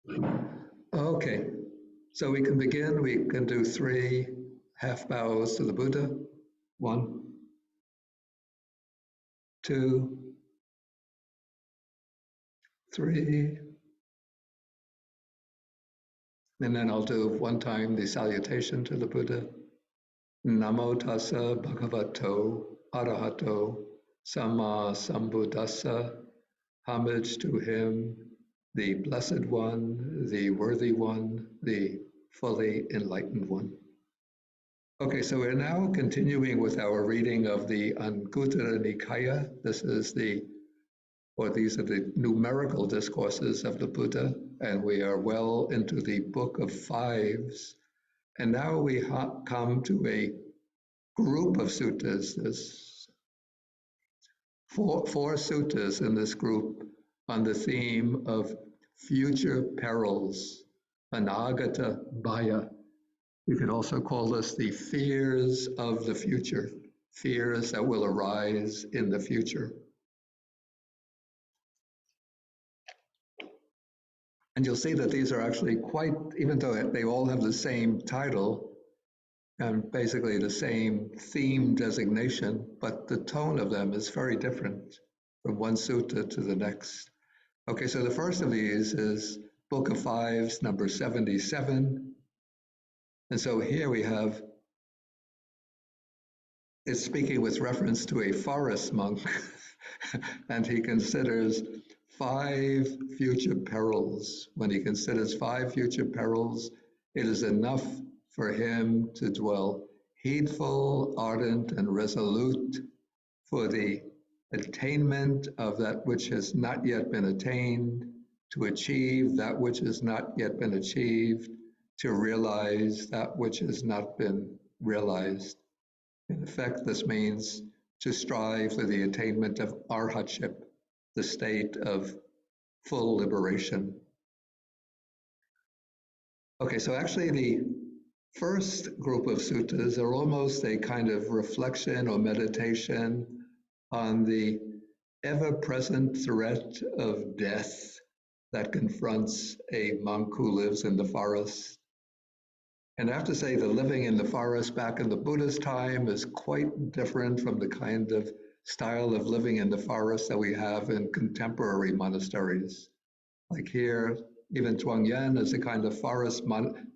Okay, so we can begin. We can do 3 half bows to the Buddha. 1, 2, 3. And then I'll do one time the salutation to the Buddha. Namo tassa bhagavato arahato samma sambuddhassa. Homage to him, the blessed one, the worthy one, the fully enlightened one. Okay, so we're now continuing with our reading of the Anguttara Nikaya. These are the numerical discourses of the Buddha, and we are well into the book of fives. And now we come to a group of suttas. There's four suttas in this group on the theme of future perils, anagata bhaya. We could also call this the fears of the future, fears that will arise in the future. And you'll see that these are actually quite, even though they all have the same title and basically the same theme designation, but the tone of them is very different from one sutta to the next. Okay, so the first of these is Book of Fives, number 77. And so here we have, it's speaking with reference to a forest monk, and he considers 5 future perils. When he considers 5 future perils, it is enough for him to dwell heedful, ardent, and resolute for the attainment of that which has not yet been attained, to achieve that which has not yet been achieved, to realize that which has not been realized. In effect, this means to strive for the attainment of arhatship, the state of full liberation. Okay, so actually the first group of suttas are almost a kind of reflection or meditation on the ever-present threat of death that confronts a monk who lives in the forest. And I have to say the living in the forest back in the Buddha's time is quite different from the kind of style of living in the forest that we have in contemporary monasteries. Like here, even Zhuangyan is a kind of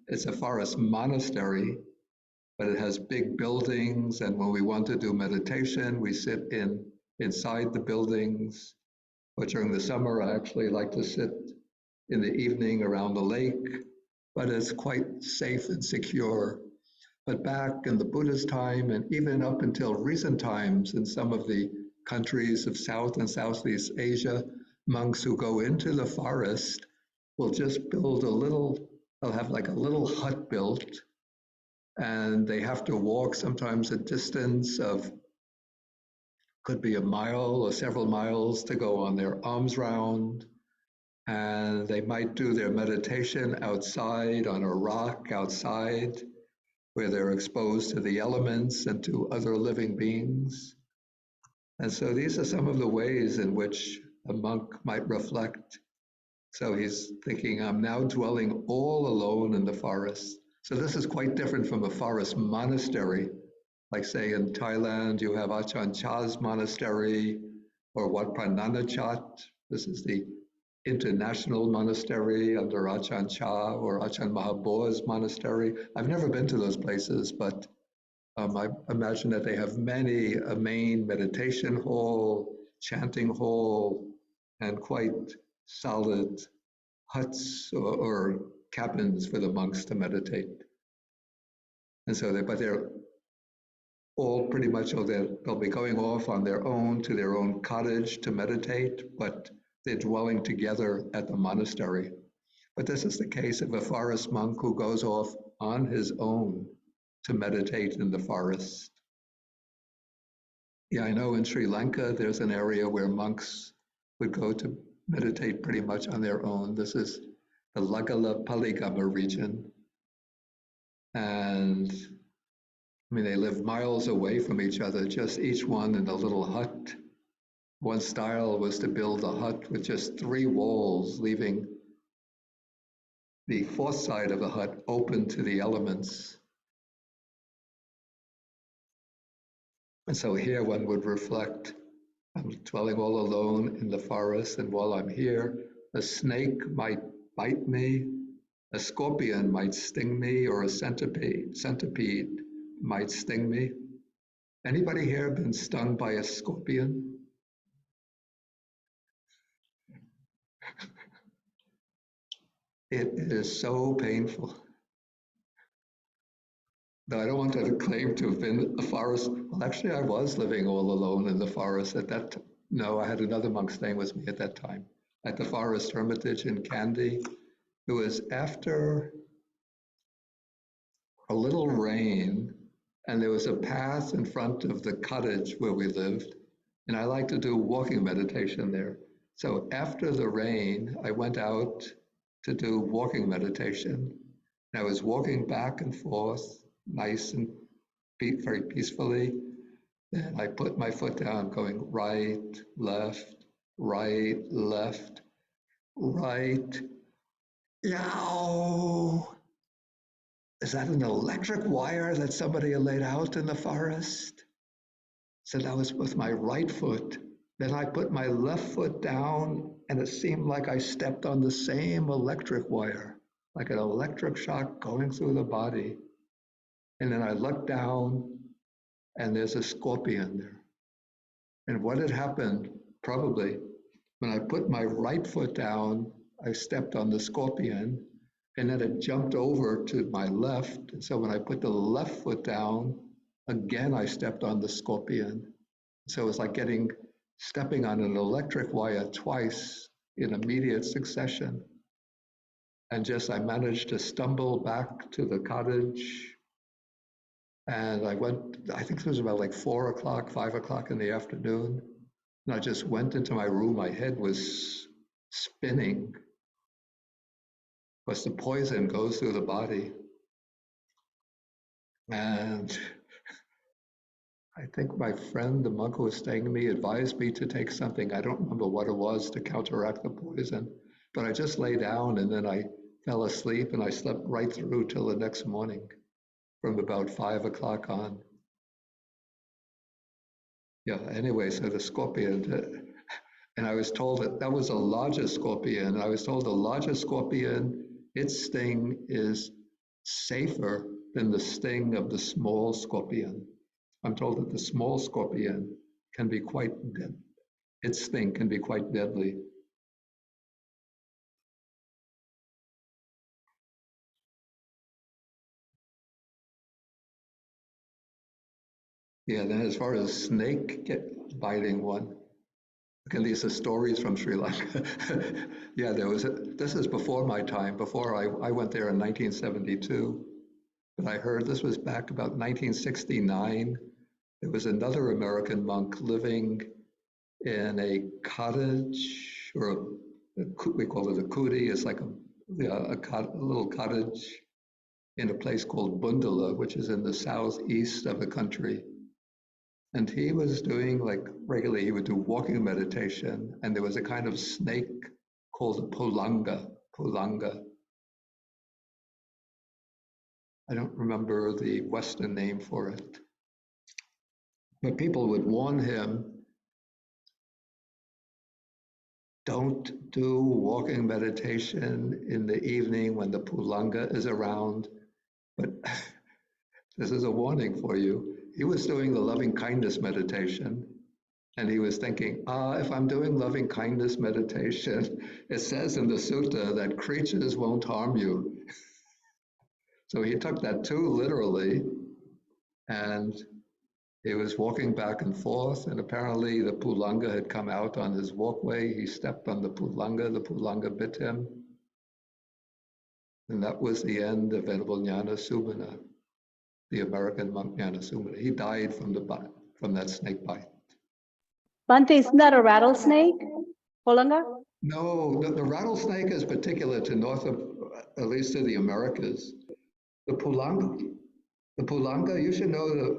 it's a forest monastery, but it has big buildings, and when we want to do meditation, we sit inside the buildings. But during the summer, I actually like to sit in the evening around the lake, but it's quite safe and secure. But back in the Buddha's time, and even up until recent times in some of the countries of South and Southeast Asia, monks who go into the forest will just build they'll have like a little hut built, and they have to walk sometimes a distance of, could be a mile or several miles, to go on their alms round. And they might do their meditation outside on a rock outside, where they're exposed to the elements and to other living beings. And so these are some of the ways in which a monk might reflect. So he's thinking, I'm now dwelling all alone in the forest. So this is quite different from a forest monastery. Like say in Thailand, you have Ajahn Chah's monastery, or Wat Pah Nanachat. This is the international monastery under Ajahn Chah, or Ajahn Mahaboa's monastery. I've never been to those places, but I imagine that they have a main meditation hall, chanting hall, and quite solid huts or cabins for the monks to meditate. And so they're all pretty much, they'll be going off on their own to their own cottage to meditate, but they're dwelling together at the monastery. But this is the case of a forest monk who goes off on his own to meditate in the forest. Yeah, I know in Sri Lanka, there's an area where monks would go to meditate pretty much on their own. This is the Lagala Paligama region. And I mean, they live miles away from each other, just each one in a little hut. One style was to build a hut with just 3 walls, leaving the fourth side of the hut open to the elements. And so here one would reflect, I'm dwelling all alone in the forest, and while I'm here, a snake might bite me, a scorpion might sting me, or a centipede might sting me. Anybody here been stung by a scorpion? It is so painful. Though I don't want to claim to have been a forest. Well, actually, I was living all alone in the forest at that time. No, I had another monk staying with me at that time at the Forest Hermitage in Kandy. It was after a little rain, and there was a path in front of the cottage where we lived, and I like to do walking meditation there. So after the rain, I went out to do walking meditation. And I was walking back and forth, nice and very peacefully. Then I put my foot down, going right, left, right, left, right. Yow! Is that an electric wire that somebody had laid out in the forest? So that was with my right foot. Then I put my left foot down, and it seemed like I stepped on the same electric wire, like an electric shock going through the body. And then I looked down, and there's a scorpion there. And what had happened, probably, when I put my right foot down, I stepped on the scorpion, and then it jumped over to my left. And so when I put the left foot down, again, I stepped on the scorpion. So it was like stepping on an electric wire twice in immediate succession. And just I managed to stumble back to the cottage. And I think it was about like 4 o'clock, 5 o'clock in the afternoon. And I just went into my room. My head was spinning because the poison goes through the body. And I think my friend, the monk who was staying with me, advised me to take something. I don't remember what it was to counteract the poison, but I just lay down and then I fell asleep, and I slept right through till the next morning from about 5 o'clock on. Yeah, anyway, so the scorpion, and I was told that was the largest scorpion. I was told the largest scorpion, its sting is safer than the sting of the small scorpion. I'm told that the small scorpion can be quite deadly. Its sting can be quite deadly. Yeah, then as far as snake biting one, again, these are stories from Sri Lanka. Yeah, this is before my time, before I went there in 1972. But I heard this was back about 1969. There was another American monk living in a cottage, or we call it a kuti. It's like a little cottage in a place called Bundala, which is in the southeast of the country. And he was doing, like, regularly, he would do walking meditation, and there was a kind of snake called a pulanga. I don't remember the Western name for it. But people would warn him, don't do walking meditation in the evening when the pulanga is around. But this is a warning for you. He was doing the loving kindness meditation, and he was thinking, if I'm doing loving kindness meditation, it says in the sutta that creatures won't harm you. So he took that too literally, and he was walking back and forth, and apparently the pulanga had come out on his walkway. He stepped on the pulanga bit him. And that was the end of Venerable Jnana Sumana, the American monk Jnana Sumana. He died from that snake bite. Bhante, isn't that a rattlesnake? Polanga? No, the rattlesnake is particular to at least to the Americas. The pulanga, you should know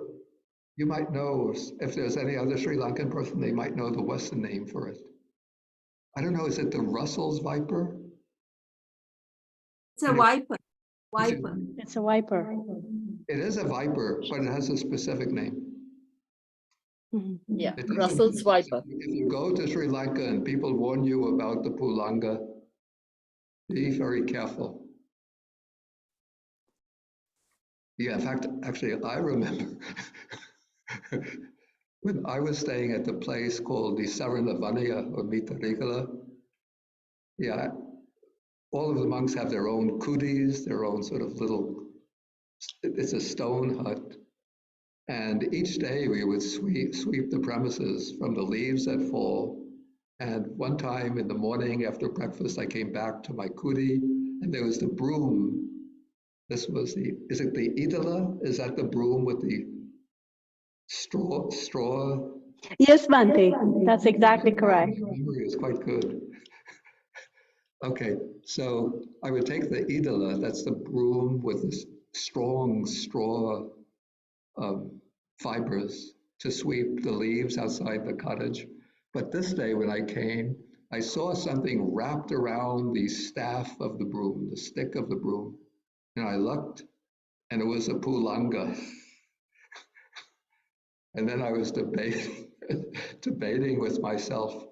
you might know if there's any other Sri Lankan person, they might know the Western name for it. I don't know, is it the Russell's viper? It's a viper. It's a viper. It is a viper, but it has a specific name. Mhm. Yeah, It doesn't- Russell's viper. If you go to Sri Lanka and people warn you about the pulanga, be very careful. Yeah, in fact, actually, I remember when I was staying at the place called the Saranavaniya or Mitarigala. Yeah, all of the monks have their own kudis, their own sort of little, it's a stone hut. And each day we would sweep the premises from the leaves that fall. And one time in the morning after breakfast, I came back to my kudi and there was the broom. This was is it the idala? Is that the broom with the straw? Yes, Bhante, that's exactly correct. My memory is quite good. Okay, so I would take the idala, that's the broom with the strong straw fibers to sweep the leaves outside the cottage. But this day when I came, I saw something wrapped around the staff of the broom, the stick of the broom. And I looked, and it was a pulanga. And then I was debating with myself,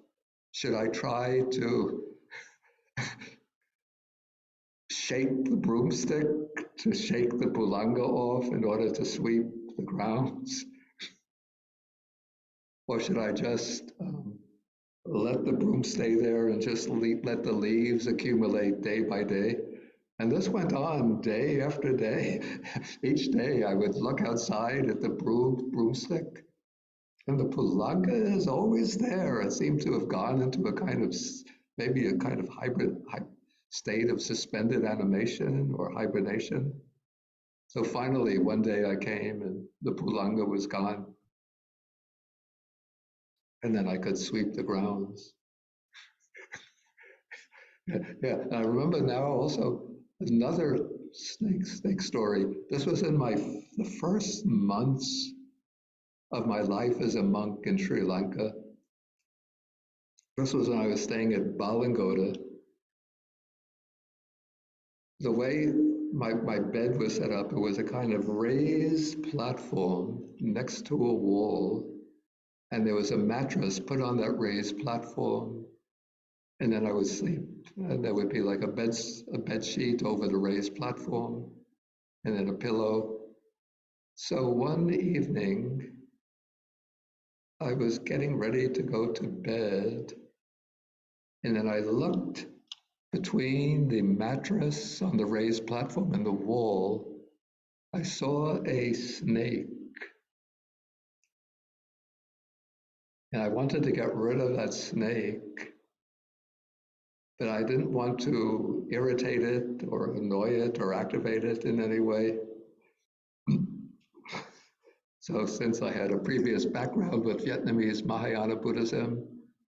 should I try to shake the broomstick to shake the pulanga off in order to sweep the grounds? Or should I just let the broom stay there and just let the leaves accumulate day by day? And this went on day after day. Each day I would look outside at the broomstick, and the pulanga is always there. It seemed to have gone into a kind of, maybe a kind of hybrid state of suspended animation or hibernation. So finally, one day I came and the pulanga was gone. And then I could sweep the grounds. Yeah, I remember now also another snake story. This was in the first months of my life as a monk in Sri Lanka. This was when I was staying at Balangoda. The way my bed was set up, it was a kind of raised platform next to a wall, and there was a mattress put on that raised platform, and then I would sleep. And there would be like a bed sheet over the raised platform, and then a pillow. So one evening, I was getting ready to go to bed, and then I looked between the mattress on the raised platform and the wall. I saw a snake, and I wanted to get rid of that snake, but I didn't want to irritate it or annoy it or activate it in any way. So since I had a previous background with Vietnamese Mahayana Buddhism,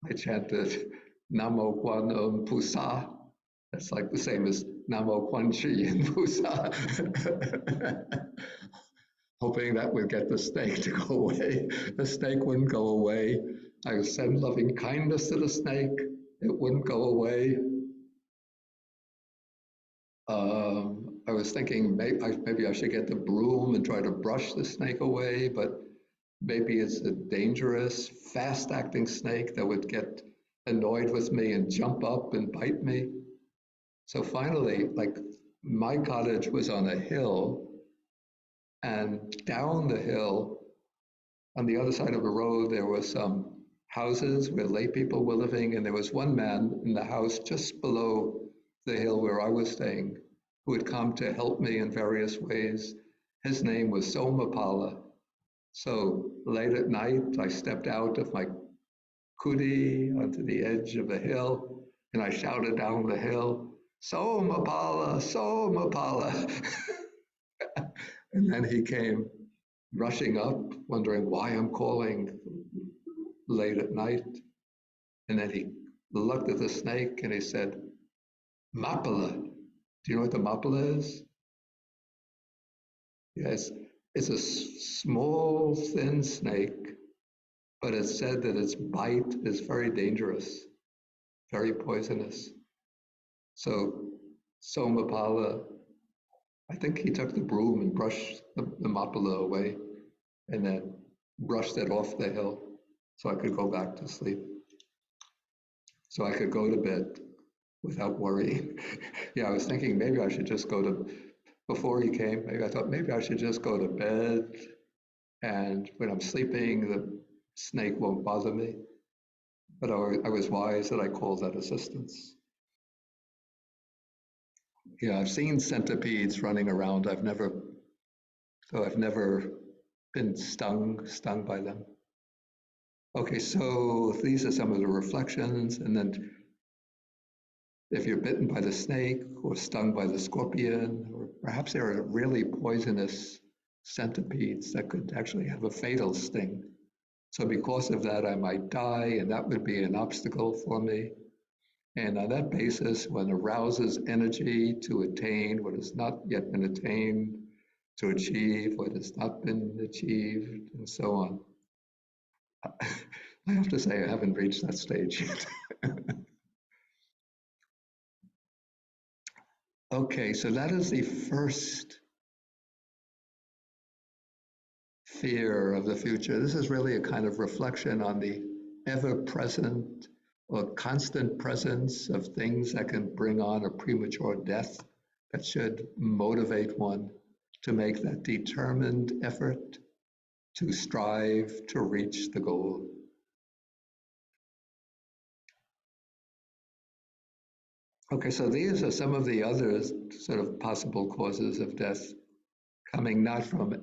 I chanted Namo Quan Pu Sa. That's like the same as Namo Quan Chi in Pu Sa. Hoping that would get the snake to go away. The snake wouldn't go away. I would send loving kindness to the snake. It wouldn't go away. I was thinking maybe I should get the broom and try to brush the snake away, but maybe it's a dangerous, fast-acting snake that would get annoyed with me and jump up and bite me. So finally, like my cottage was on a hill, and down the hill, on the other side of the road, there were some houses where lay people were living, and there was one man in the house just below the hill where I was staying who had come to help me in various ways. His name was Somapala. So late at night, I stepped out of my kudi onto the edge of the hill, and I shouted down the hill, Somapala, Somapala. And then he came rushing up, wondering why I'm calling late at night. And then he looked at the snake and he said, Mapala. Do you know what the mapala is? Yes, it's a small, thin snake, but it's said that its bite is very dangerous, very poisonous. So Somapala, I think he took the broom and brushed the mapala away and then brushed it off the hill so I could go back to sleep. So I could go to bed without worrying. Yeah, I was thinking maybe I should just go to, before he came, maybe I thought maybe I should just go to bed, and when I'm sleeping, the snake won't bother me. But I was wise that I called that assistance. Yeah, I've seen centipedes running around. I've never been stung by them. Okay, so these are some of the reflections, and then if you're bitten by the snake or stung by the scorpion, or perhaps there are really poisonous centipedes that could actually have a fatal sting. So because of that, I might die, and that would be an obstacle for me. And on that basis, one arouses energy to attain what has not yet been attained, to achieve what has not been achieved, and so on. I have to say, I haven't reached that stage yet. Okay, so that is the first fear of the future. This is really a kind of reflection on the ever-present or constant presence of things that can bring on a premature death that should motivate one to make that determined effort to strive to reach the goal. Okay, so these are some of the other sort of possible causes of death, coming not from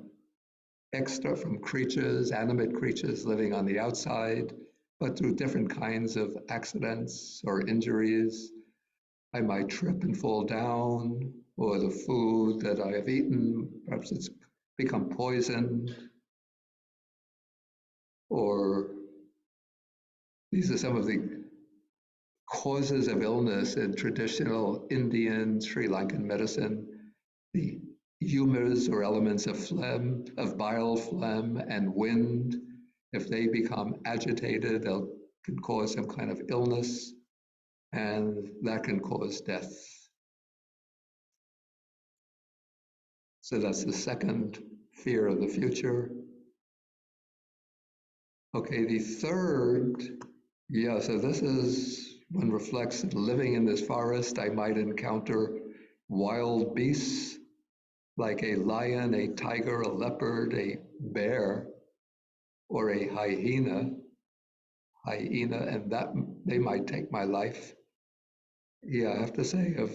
from creatures, animate creatures living on the outside, but through different kinds of accidents or injuries. I might trip and fall down, or the food that I have eaten, perhaps it's become poisoned, or these are some of the causes of illness in traditional Indian, Sri Lankan medicine. The humors or elements of phlegm, of bile, phlegm, and wind, if they become agitated, they can cause some kind of illness, and that can cause death. So that's the second fear of the future. Okay, the third, yeah, so this is, one reflects that living in this forest, I might encounter wild beasts like a lion, a tiger, a leopard, a bear, or a hyena, and that they might take my life. Yeah, I have to say, of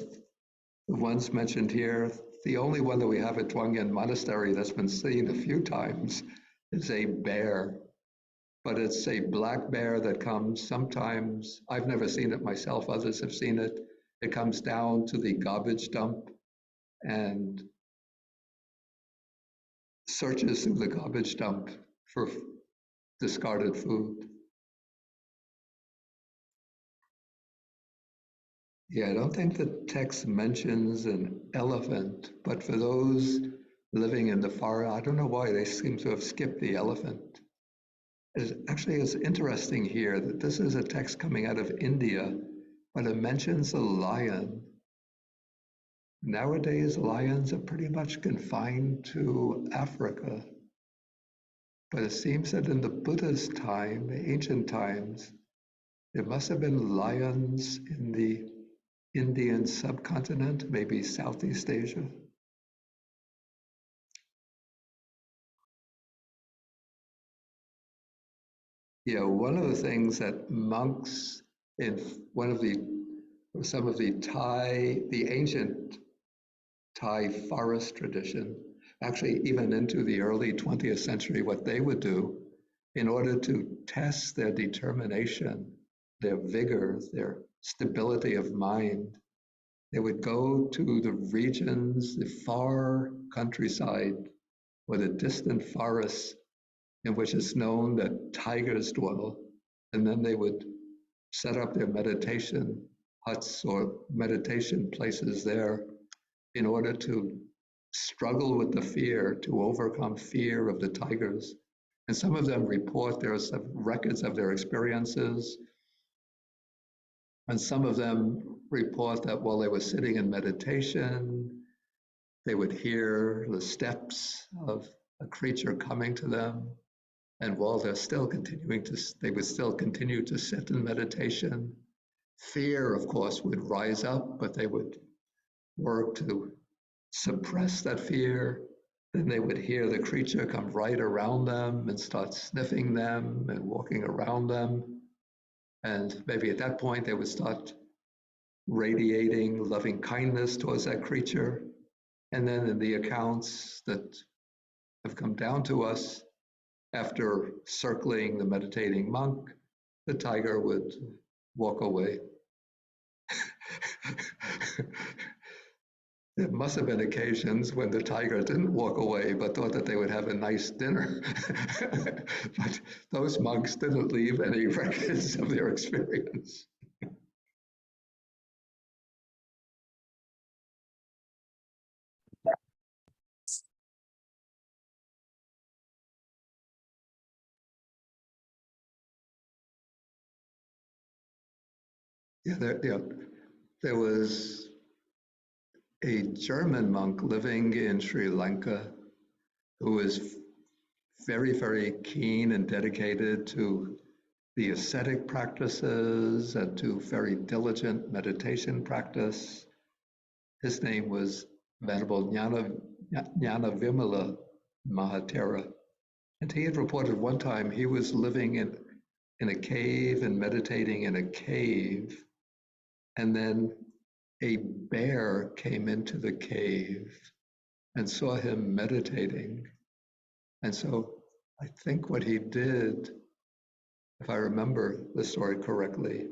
the ones mentioned here, the only one that we have at Zhuangyan Monastery that's been seen a few times is a bear, but it's a black bear that comes sometimes, I've never seen it myself, others have seen it. It comes down to the garbage dump and searches through the garbage dump for discarded food. Yeah, I don't think the text mentions an elephant, but for those living in the forest, I don't know why they seem to have skipped the elephant. It's interesting here that this is a text coming out of India, but it mentions a lion. Nowadays, lions are pretty much confined to Africa. But it seems that in the Buddha's time, the ancient times, there must have been lions in the Indian subcontinent, maybe Southeast Asia. Yeah, one of the things that monks in some of the ancient Thai forest tradition, actually even into the early 20th century, what they would do in order to test their determination, their vigor, their stability of mind, they would go to the regions, the far countryside, or the distant forests in which it's known that tigers dwell, and then they would set up their meditation huts or meditation places there in order to struggle with the fear, to overcome fear of the tigers. And some of them report, there are some records of their experiences, and some of them report that while they were sitting in meditation, they would hear the steps of a creature coming to them. And while they're still continuing to, they would still continue to sit in meditation. Fear, of course, would rise up, but they would work to suppress that fear. Then they would hear the creature come right around them and start sniffing them and walking around them. And maybe at that point, they would start radiating loving kindness towards that creature. And then in the accounts that have come down to us, after circling the meditating monk, the tiger would walk away. There must have been occasions when the tiger didn't walk away, but thought that they would have a nice dinner. But those monks didn't leave any records of their experience. Yeah, there was a German monk living in Sri Lanka who was very, very keen and dedicated to the ascetic practices and to very diligent meditation practice. His name was Venerable Jnana Vimala Mahatera. And he had reported one time he was living in a cave and meditating in a cave. And then a bear came into the cave and saw him meditating. And so I think what he did, if I remember the story correctly,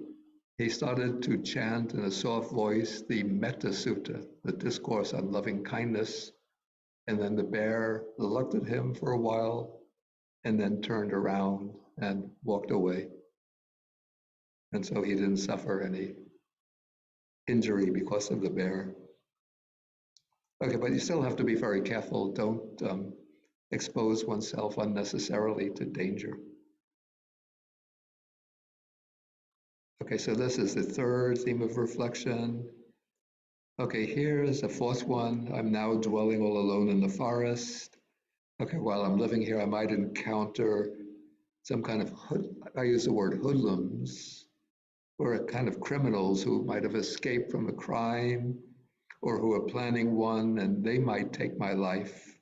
he started to chant in a soft voice the Metta Sutta, the discourse on loving kindness. And then the bear looked at him for a while and then turned around and walked away. And so he didn't suffer any injury because of the bear. Okay, but you still have to be very careful. Don't expose oneself unnecessarily to danger. Okay, so this is the third theme of reflection. Okay, here's a fourth one. I'm now dwelling all alone in the forest. Okay, while I'm living here, I might encounter some kind of, I use the word hoodlums, or a kind of criminals who might have escaped from a crime or who are planning one, and they might take my life.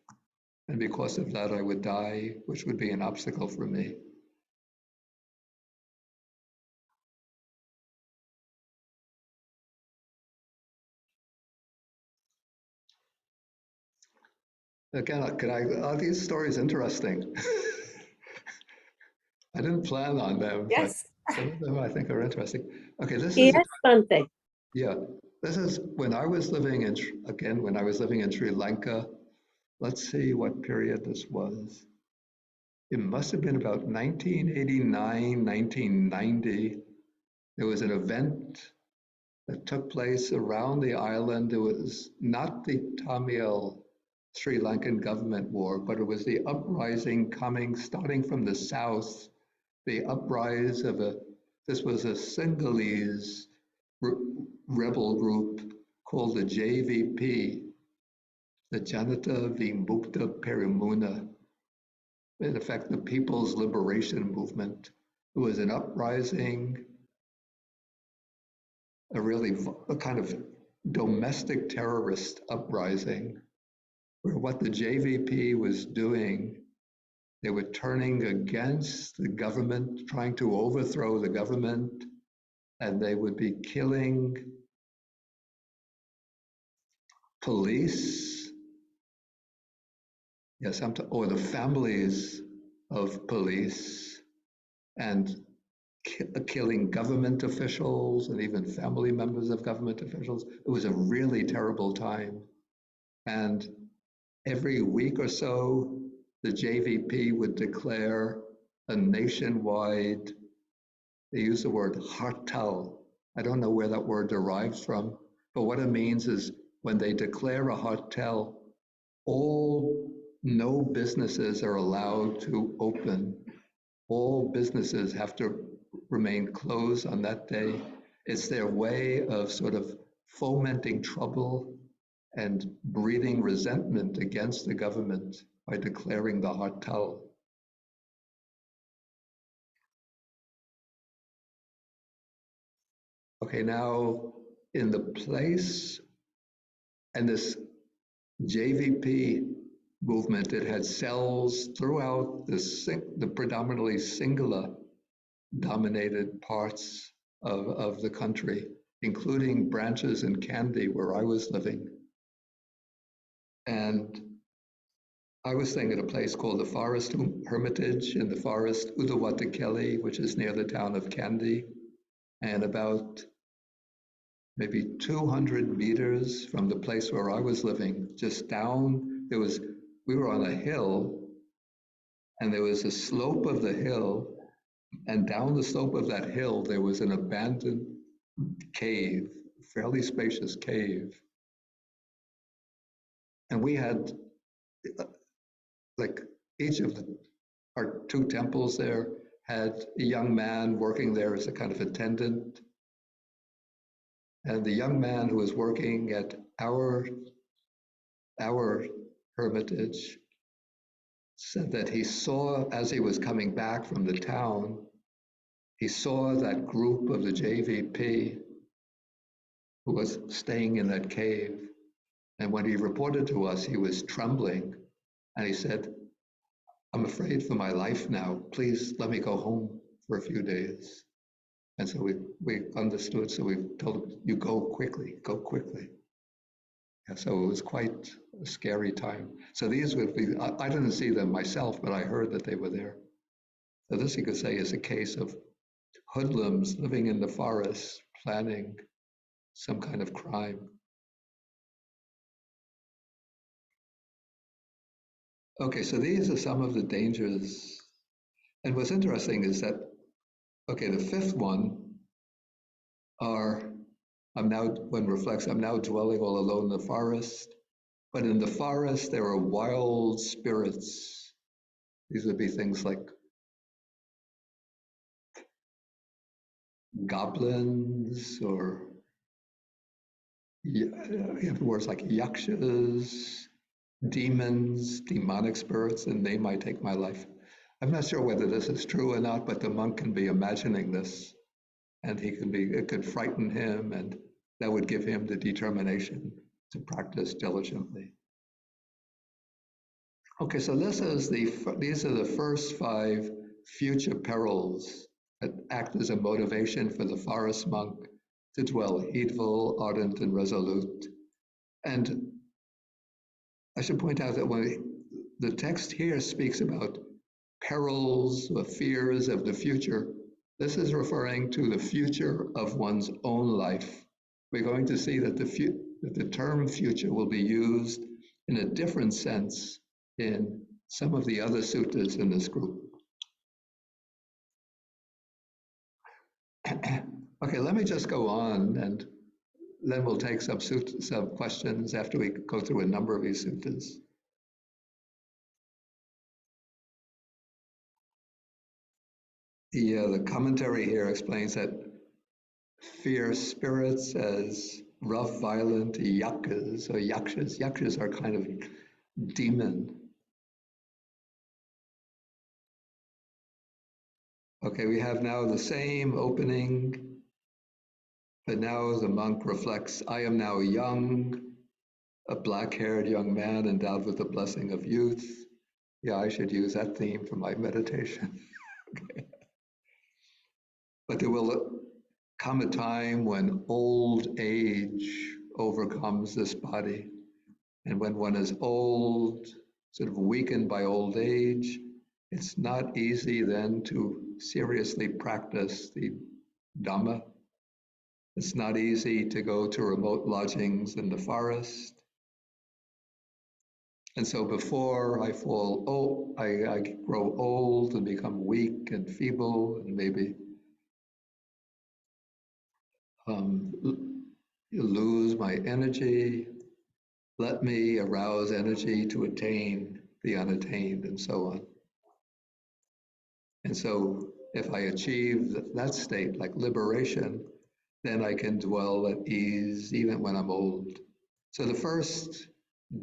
And because of that, I would die, which would be an obstacle for me. Again, are these stories interesting? I didn't plan on them, Yes. but some of them I think are interesting. Okay, this Yes, is, Bhante. yeah, this is when I was living in, again, when I was living in Sri Lanka. Let's see what period this was. It must have been about 1989, 1990. There was an event that took place around the island. It was not the Tamil Sri Lankan government war, but it was the uprising starting from the south, the uprise of this was a Sinhalese rebel group called the JVP, the Janata Vimukta Peramuna, in effect, the People's Liberation Movement. It was an uprising, a kind of domestic terrorist uprising, where what the JVP was doing, they were turning against the government, trying to overthrow the government, and they would be killing police, yes, or the families of police, and killing government officials and even family members of government officials. It was a really terrible time. And every week or so, the JVP would declare a nationwide, they use the word hartal. I don't know where that word derives from, but what it means is when they declare a hartal, no businesses are allowed to open. All businesses have to remain closed on that day, It's their way of sort of fomenting trouble and breeding resentment against the government by declaring the hartal. Okay, now in the place, and this JVP movement, it had cells throughout the predominantly Sinhala dominated parts of the country, including branches in Kandy where I was living. And I was staying at a place called the Forest Hermitage in the forest Udawatakeli, which is near the town of Kandy. And about maybe 200 meters from the place where I was living, just down, we were on a hill, and there was a slope of the hill, and down the slope of that hill, there was an abandoned cave, fairly spacious cave. And we had, like, each of our two temples there had a young man working there as a kind of attendant. And the young man who was working at our hermitage said that he saw, as he was coming back from the town, he saw that group of the JVP who was staying in that cave. And when he reported to us, he was trembling. And he said, "I'm afraid for my life now. Please let me go home for a few days." And so we understood, so we told him, "You go quickly, go quickly." And so it was quite a scary time. So these would be, I didn't see them myself, but I heard that they were there. So this, you could say, is a case of hoodlums living in the forest, planning some kind of crime. Okay, so these are some of the dangers. And what's interesting is that, okay, the fifth one I'm now dwelling all alone in the forest, but in the forest there are wild spirits. These would be things like goblins, or you have words like yakshas, demons, demonic spirits, and they might take my life. I'm not sure whether this is true or not, but the monk can be imagining this, and it could frighten him, and that would give him the determination to practice diligently. Okay, so these are the first 5 future perils that act as a motivation for the forest monk to dwell heedful, ardent, and resolute. And I should point out that when the text here speaks about perils or fears of the future, this is referring to the future of one's own life. We're going to see that the term future will be used in a different sense in some of the other suttas in this group. Okay, let me just go on, and then we'll take some questions after we go through a number of these suttas. The commentary here explains that fierce spirits as rough, violent yakas or yakshas. Yakshas are kind of demon. Okay, we have now the same opening, but now the monk reflects, "I am now young, a black-haired young man endowed with the blessing of youth." Yeah, I should use that theme for my meditation. Okay. But there will come a time when old age overcomes this body. And when one is old, sort of weakened by old age, it's not easy then to seriously practice the Dhamma. It's not easy to go to remote lodgings in the forest. And so before I fall old, I grow old and become weak and feeble and maybe lose my energy. Let me arouse energy to attain the unattained, and so on. And so if I achieve that state, like liberation, then I can dwell at ease even when I'm old. So the first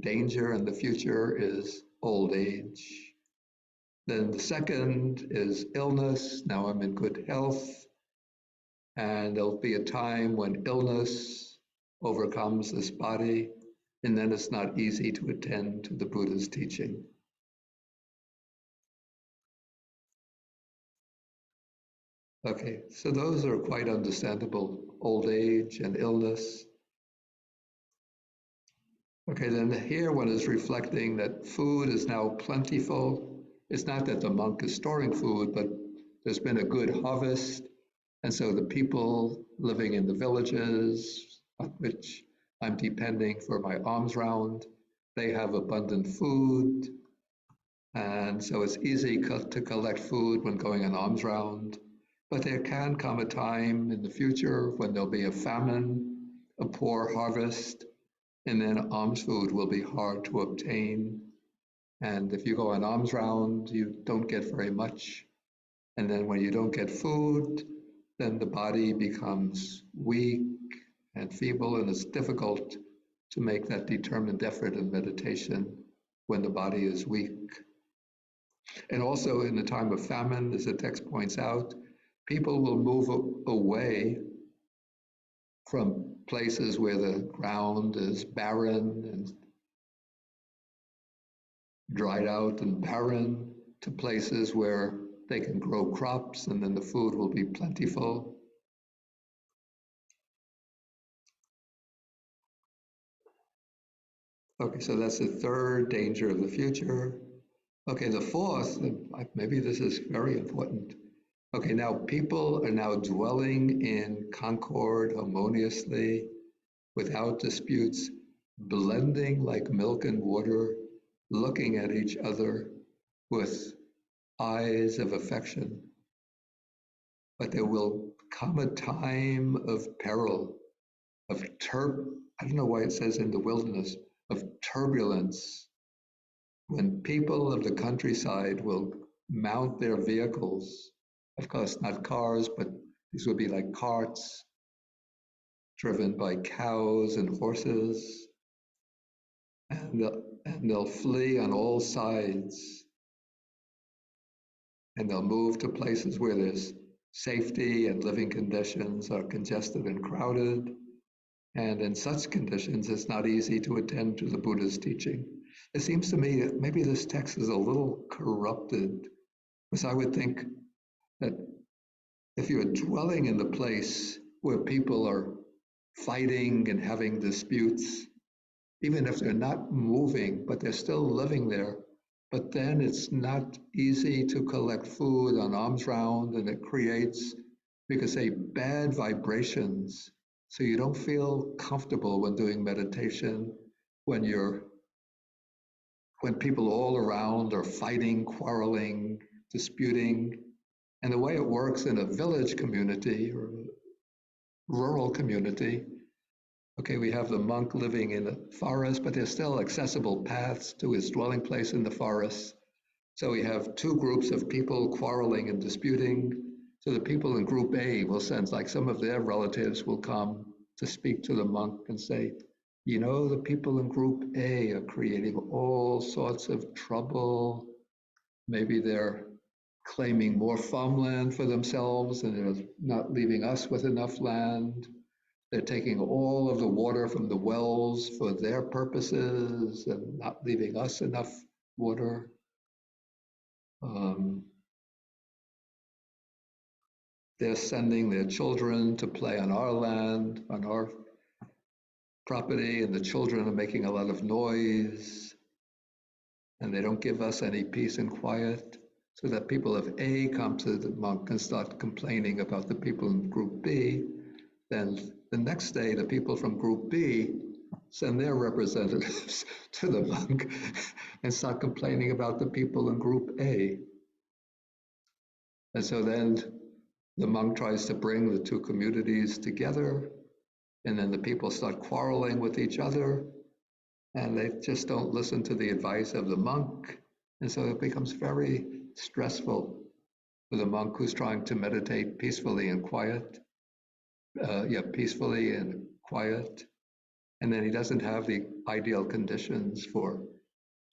danger in the future is old age. Then the second is illness. Now I'm in good health, and there'll be a time when illness overcomes this body, and then it's not easy to attend to the Buddha's teaching. Okay, so those are quite understandable, old age and illness. Okay, then here one is reflecting that food is now plentiful. It's not that the monk is storing food, but there's been a good harvest. And so the people living in the villages on which I'm depending for my alms round, they have abundant food. And so it's easy to collect food when going an alms round. But there can come a time in the future when there'll be a famine, a poor harvest, and then alms food will be hard to obtain. And if you go an alms round, you don't get very much. And then when you don't get food, then the body becomes weak and feeble, and it's difficult to make that determined effort in meditation when the body is weak. And also in the time of famine, as the text points out, people will move away from places where the ground is barren and dried out and barren to places where they can grow crops, and then the food will be plentiful. Okay, so that's the third danger of the future. Okay, the fourth, maybe this is very important. Okay, now people are now dwelling in concord harmoniously, without disputes, blending like milk and water, looking at each other with eyes of affection. But there will come a time of peril, of I don't know why it says in the wilderness, of turbulence, when people of the countryside will mount their vehicles, of course not cars, but these would be like carts, driven by cows and horses, and they'll flee on all sides, and they'll move to places where there's safety and living conditions are congested and crowded. And in such conditions, it's not easy to attend to the Buddha's teaching. It seems to me that maybe this text is a little corrupted, because I would think that if you're dwelling in the place where people are fighting and having disputes, even if they're not moving, but they're still living there, but then it's not easy to collect food on alms round, and it creates, we could say, bad vibrations. So you don't feel comfortable when doing meditation, when people all around are fighting, quarreling, disputing. And the way it works in a village community or rural community, okay, we have the monk living in the forest, but there's still accessible paths to his dwelling place in the forest. So we have two groups of people quarreling and disputing. So the people in group A will sense like some of their relatives will come to speak to the monk and say, you know, the people in group A are creating all sorts of trouble. Maybe they're claiming more farmland for themselves and they're not leaving us with enough land. They're taking all of the water from the wells for their purposes and not leaving us enough water. They're sending their children to play on our land, on our property, and the children are making a lot of noise, and they don't give us any peace and quiet. So that people of A come to the monk and start complaining about the people in group B. Then the next day, the people from group B send their representatives to the monk and start complaining about the people in group A. And so then the monk tries to bring the two communities together, and then the people start quarreling with each other, and they just don't listen to the advice of the monk. And so it becomes very stressful for the monk who's trying to meditate peacefully and quiet, peacefully and quiet. And then he doesn't have the ideal conditions for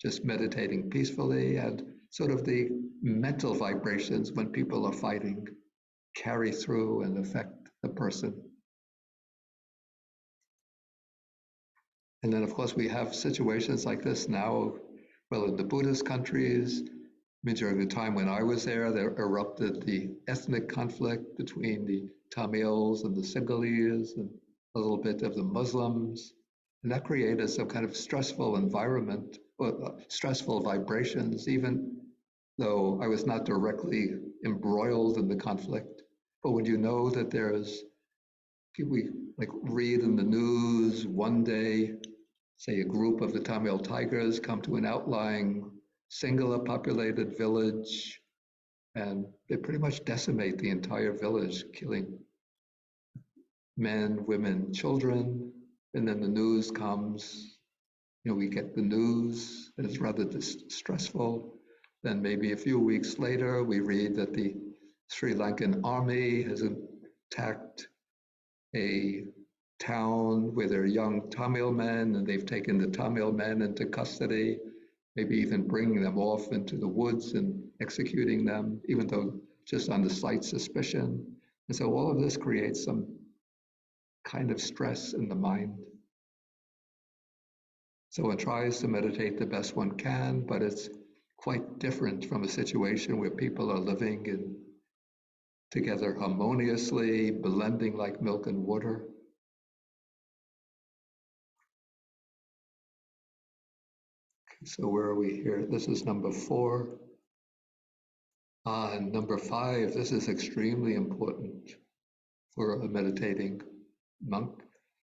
just meditating peacefully, and sort of the mental vibrations when people are fighting carry through and affect the person. And then, of course, we have situations like this now. Well, in the Buddhist countries, during the time when I was there erupted the ethnic conflict between the Tamils and the Sinhalese and a little bit of the Muslims. And that created some kind of stressful environment, stressful vibrations, even though I was not directly embroiled in the conflict. But when you know that we like read in the news one day, say a group of the Tamil Tigers come to an outlying Sinhala populated village, and they pretty much decimate the entire village, killing men, women, children. And then the news comes, we get the news, and it's rather stressful. Then maybe a few weeks later, we read that the Sri Lankan army has attacked a town where there are young Tamil men, and they've taken the Tamil men into custody, maybe even bringing them off into the woods and executing them, even though just on the slight suspicion. And so all of this creates some kind of stress in the mind. So one tries to meditate the best one can, but it's quite different from a situation where people are living together harmoniously, blending like milk and water. Okay, so where are we here? This is number 4. Number 5, this is extremely important for a meditating monk.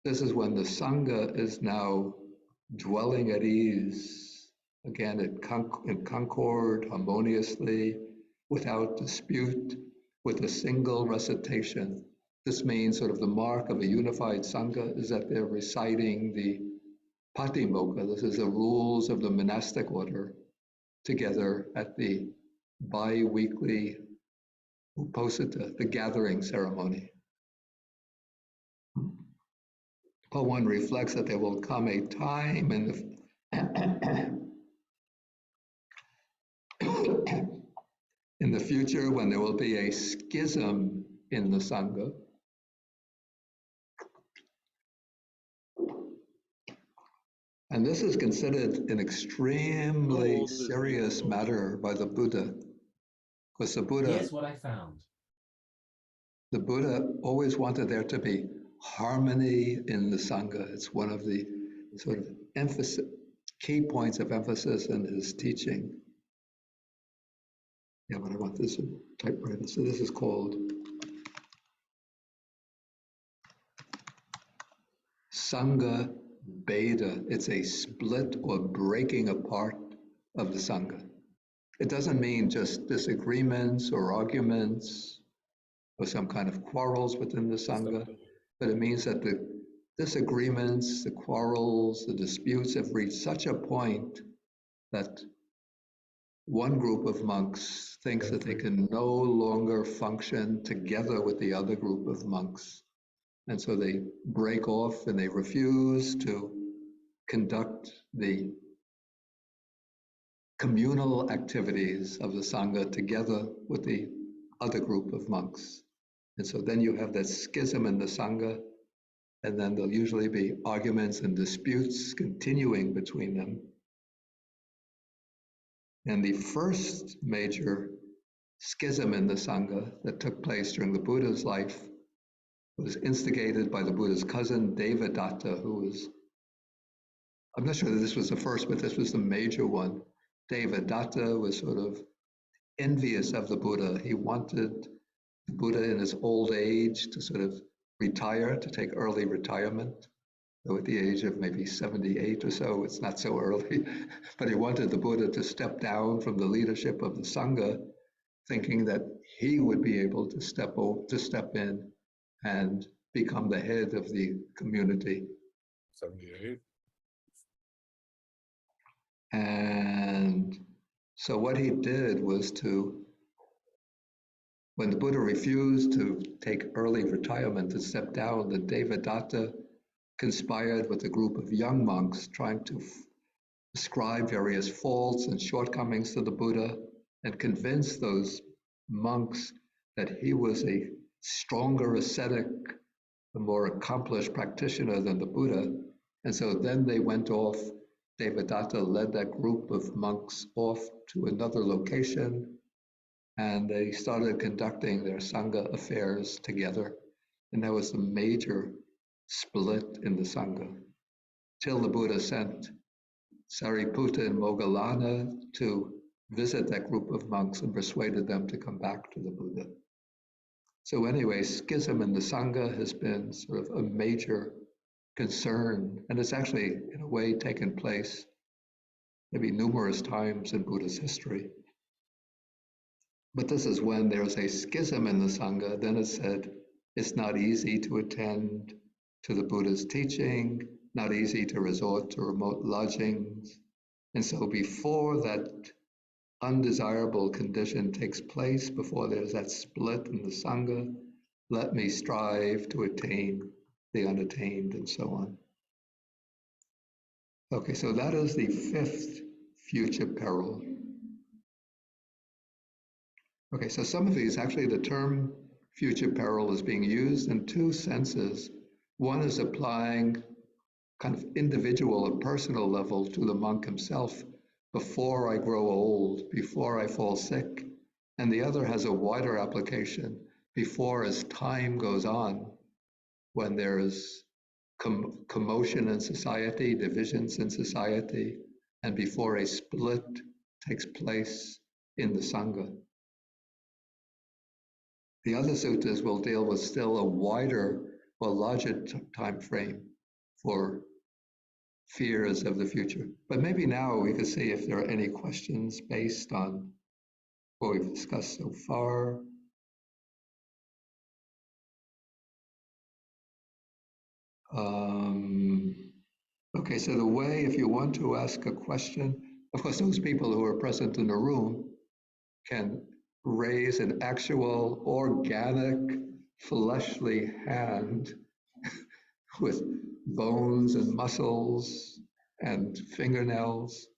This is when the Sangha is now dwelling at ease, again in concord, harmoniously, without dispute, with a single recitation. This means sort of the mark of a unified Sangha is that they're reciting the Patimokkha. This is the rules of the monastic order together at the bi-weekly Uposatha, the gathering ceremony. But one reflects that there will come a time in the future when there will be a schism in the Sangha. And this is considered an extremely serious matter by the Buddha. Because the Buddha, here's what I found. The Buddha always wanted there to be harmony in the Sangha. It's one of the sort of key points of emphasis in his teaching. Yeah, but I want this typewriter. So this is called Sangha Beda. It's a split or breaking apart of the Sangha. It doesn't mean just disagreements or arguments or some kind of quarrels within the Sangha, but it means that the disagreements, the quarrels, the disputes have reached such a point that one group of monks thinks that they can no longer function together with the other group of monks. And so they break off and they refuse to conduct the communal activities of the Sangha together with the other group of monks. And so then you have that schism in the Sangha, and then there'll usually be arguments and disputes continuing between them. And the first major schism in the Sangha that took place during the Buddha's life was instigated by the Buddha's cousin, Devadatta, who was, I'm not sure that this was the first, but this was the major one. Devadatta was sort of envious of the Buddha. He wanted the Buddha in his old age to sort of retire, to take early retirement. So at the age of maybe 78 or so, it's not so early, but he wanted the Buddha to step down from the leadership of the Sangha, thinking that he would be able to step in and become the head of the community. 78. And so what he did was to When the Buddha refused to take early retirement and step down, the Devadatta conspired with a group of young monks trying to ascribe various faults and shortcomings to the Buddha and convince those monks that he was a stronger ascetic, a more accomplished practitioner than the Buddha. And so then they went off. Devadatta led that group of monks off to another location, and they started conducting their Sangha affairs together. And there was a major split in the Sangha, till the Buddha sent Sariputta and Moggallana to visit that group of monks and persuaded them to come back to the Buddha. So anyway, schism in the Sangha has been sort of a major concern, and it's actually, in a way, taken place maybe numerous times in Buddhist history. But this is when there's a schism in the Sangha, then it's said it's not easy to attend to the Buddha's teaching, not easy to resort to remote lodgings. And so before that undesirable condition takes place, before there's that split in the Sangha, let me strive to attain the unattained, and so on. Okay, so that is the fifth future peril. Okay, so some of these, actually the term future peril is being used in two senses. One is applying kind of individual or personal level to the monk himself before I grow old, before I fall sick. And the other has a wider application before, as time goes on, when there is commotion in society, divisions in society, and before a split takes place in the Sangha. The other suttas will deal with still a wider or larger time frame for fears of the future. But maybe now we could see if there are any questions based on what we've discussed so far. Okay, so the way, if you want to ask a question, of course, those people who are present in the room can raise an actual organic fleshly hand with bones and muscles and fingernails.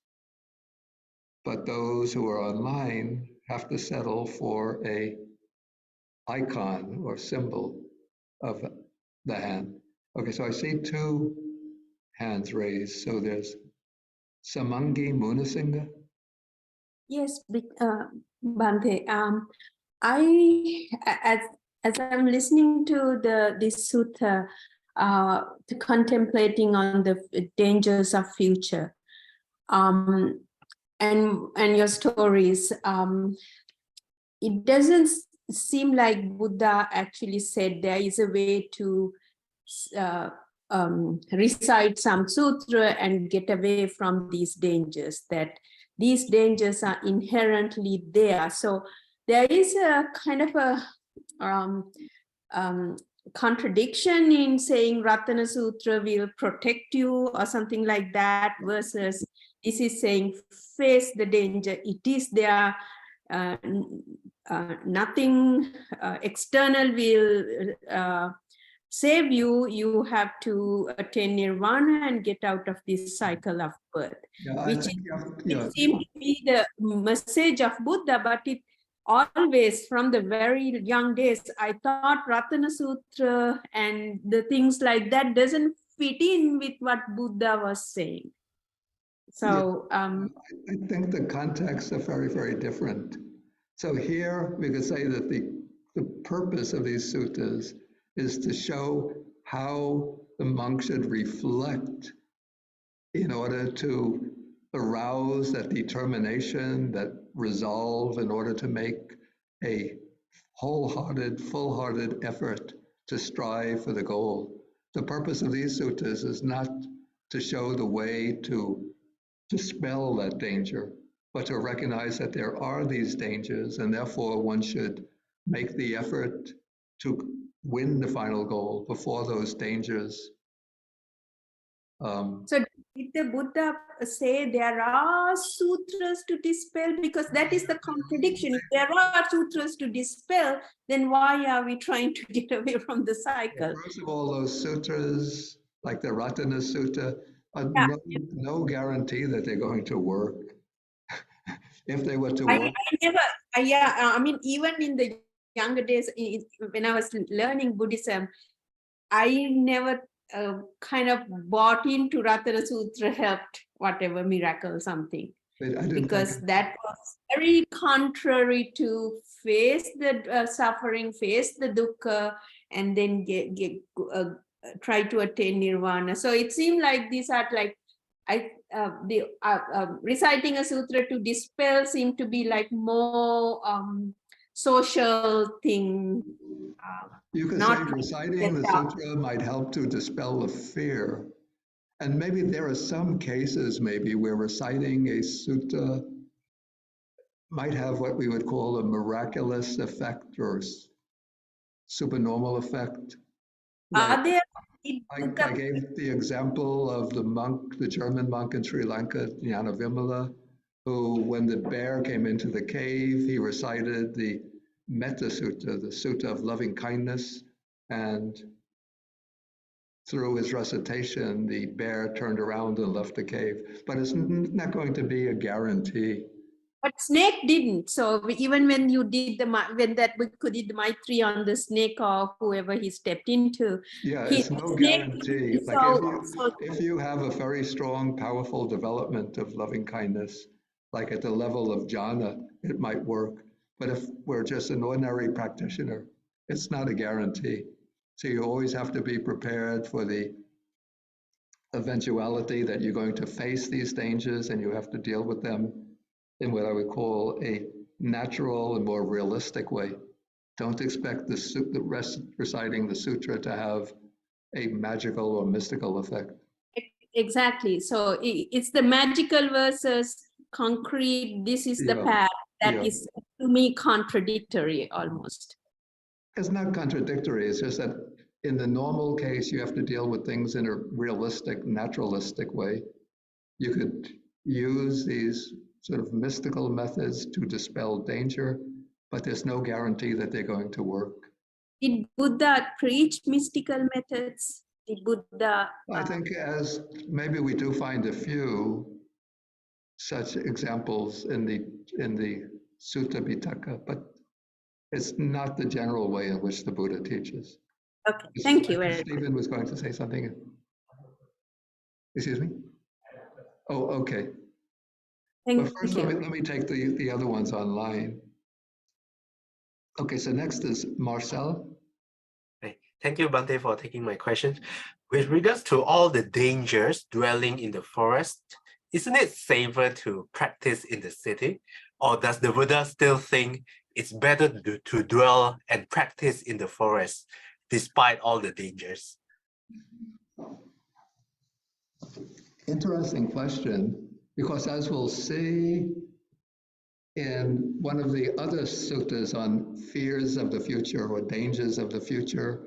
But those who are online have to settle for a icon or symbol of the hand. Okay, so I see two hands raised. So there's Samangi Munasingha. Yes, Bhante. As I'm listening to this sutta, contemplating on the dangers of future, and your stories, it doesn't seem like Buddha actually said there is a way to recite some sutra and get away from these dangers, that these dangers are inherently there. So there is a kind of a contradiction in saying Ratana Sutra will protect you or something like that, versus this is saying face the danger. It is there. Nothing external will save you. You have to attain nirvana and get out of this cycle of birth, which it seems to be the message of Buddha. But it always, from the very young days, I thought Ratana Sutra and the things like that doesn't fit in with what Buddha was saying. So I think the contexts are very, very different. So here we could say that the purpose of these suttas is to show how the monk should reflect in order to arouse that determination, that resolve, in order to make a wholehearted, full-hearted effort to strive for the goal. The purpose of these suttas is not to show the way to dispel that danger, but to recognize that there are these dangers, and therefore one should make the effort to win the final goal before those dangers. So Did the Buddha say there are sutras to dispel? Because that is the contradiction. If there are sutras to dispel, then why are we trying to get away from the cycle? Well, first of all, those sutras, like the Ratana Sutta, are Yeah. no guarantee that they're going to work. If they were to I work. never, I mean, even in the younger days, when I was learning Buddhism, I never kind of bought into Ratana Sutra helped whatever miracle or something. Because that was very contrary to face the suffering, face the dukkha, and then try to attain nirvana. So it seemed like these are like, reciting a sutra to dispel seemed to be like more social thing. You could say reciting the sutra might help to dispel the fear. And maybe there are some cases maybe where reciting a sutta might have what we would call a miraculous effect or supernormal effect. Are there? I gave the example of the monk, the German monk in Sri Lanka, Jnana Vimala, who, when the bear came into the cave, he recited the Metta Sutta, the Sutta of loving kindness, and through his recitation, the bear turned around and left the cave. But it's not going to be a guarantee. But snake didn't. So even when you did when that Bhikkhu did the Maitri on the snake or whoever he stepped into. Yeah, it's no guarantee. Like if you have a very strong, powerful development of loving kindness, like at the level of jhana, it might work. But if we're just an ordinary practitioner, it's not a guarantee. So you always have to be prepared for the eventuality that you're going to face these dangers and you have to deal with them in what I would call a natural and more realistic way. Don't expect reciting the sutra to have a magical or mystical effect. Exactly. So it's the magical versus concrete. This is the path that is, to me, contradictory almost. It's not contradictory. It's just that in the normal case, you have to deal with things in a realistic, naturalistic way. You could use these sort of mystical methods to dispel danger, but there's no guarantee that they're going to work. Did Buddha preach mystical methods? Did Buddha? I think as maybe we do find a few such examples in the Sutta Pitaka, but it's not the general way in which the Buddha teaches. Okay, thank you. Stephen was going to say something. Excuse me? Oh, okay. But first, let me take the other ones online. Okay, so next is Marcel. Thank you, Bhante, for taking my question. With regards to all the dangers dwelling in the forest, isn't it safer to practice in the city? Or does the Buddha still think it's better to dwell and practice in the forest despite all the dangers? Interesting question, because as we'll see in one of the other suttas on fears of the future or dangers of the future,